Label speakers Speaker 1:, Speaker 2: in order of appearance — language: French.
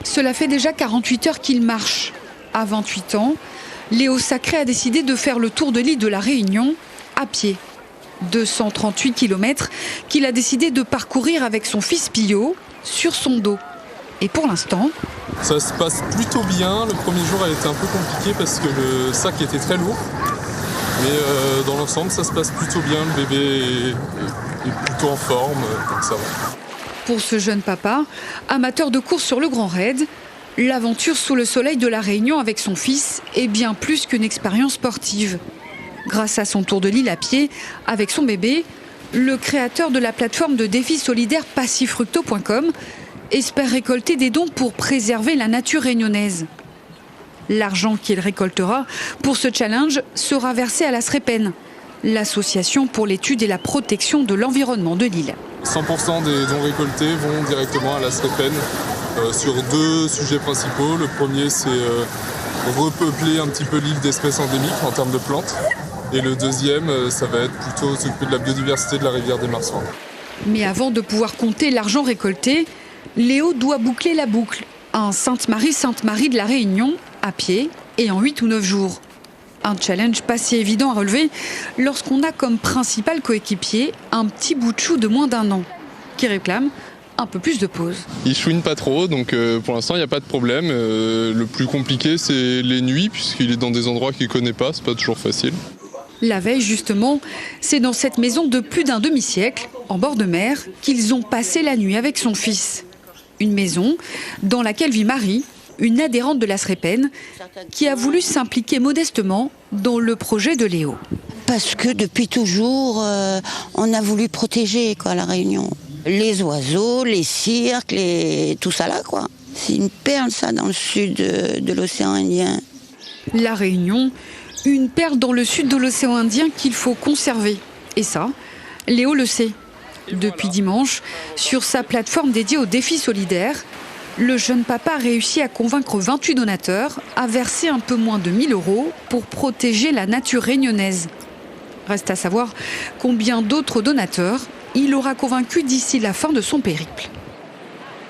Speaker 1: Cela fait déjà 48 heures qu'il marche. À 28 ans, Léo Sacré a décidé de faire le tour de l'île de la Réunion à pied. 238 km qu'il a décidé de parcourir avec son fils Pio sur son dos. Et pour l'instant,
Speaker 2: ça se passe plutôt bien. Le premier jour a été un peu compliqué parce que le sac était très lourd. Mais dans l'ensemble, ça se passe plutôt bien. Le bébé est plutôt en forme, donc ça va.
Speaker 1: Pour ce jeune papa, amateur de course sur le Grand Raid, l'aventure sous le soleil de la Réunion avec son fils est bien plus qu'une expérience sportive. Grâce à son tour de l'île à pied avec son bébé, le créateur de la plateforme de défis solidaires passifructo.com espère récolter des dons pour préserver la nature réunionnaise. L'argent qu'il récoltera pour ce challenge sera versé à la SREPEN, l'association pour l'étude et la protection de l'environnement de l'île.
Speaker 2: 100% des dons récoltés vont directement à la SREPEN sur deux sujets principaux. Le premier, c'est repeupler un petit peu l'île d'espèces endémiques en termes de plantes. Et le deuxième, ça va être plutôt s'occuper de la biodiversité de la rivière des Marsouins. Mais
Speaker 1: avant de pouvoir compter l'argent récolté, Léo doit boucler la boucle à Sainte-Marie de la Réunion, à pied et en 8 ou 9 jours. Un challenge pas si évident à relever lorsqu'on a comme principal coéquipier un petit bout de chou de moins d'1 an qui réclame un peu plus de pause.
Speaker 2: Il chouine pas trop, donc pour l'instant il n'y a pas de problème. Le plus compliqué c'est les nuits, puisqu'il est dans des endroits qu'il ne connaît pas, c'est pas toujours facile.
Speaker 1: La veille justement, c'est dans cette maison de plus d'un demi-siècle, en bord de mer, qu'ils ont passé la nuit avec son fils. Une maison dans laquelle vit Marie, une adhérente de la SREPEN, qui a voulu s'impliquer modestement dans le projet de Léo.
Speaker 3: Parce que depuis toujours, on a voulu protéger la Réunion. Les oiseaux, les cirques, tout ça là, quoi. C'est une perle, ça, dans le sud de l'océan Indien.
Speaker 1: La Réunion, une perle dans le sud de l'océan Indien qu'il faut conserver. Et ça, Léo le sait. Depuis dimanche, sur sa plateforme dédiée aux défis solidaires, le jeune papa a réussi à convaincre 28 donateurs à verser un peu moins de 1 000 € pour protéger la nature réunionnaise. Reste à savoir combien d'autres donateurs il aura convaincu d'ici la fin de son périple.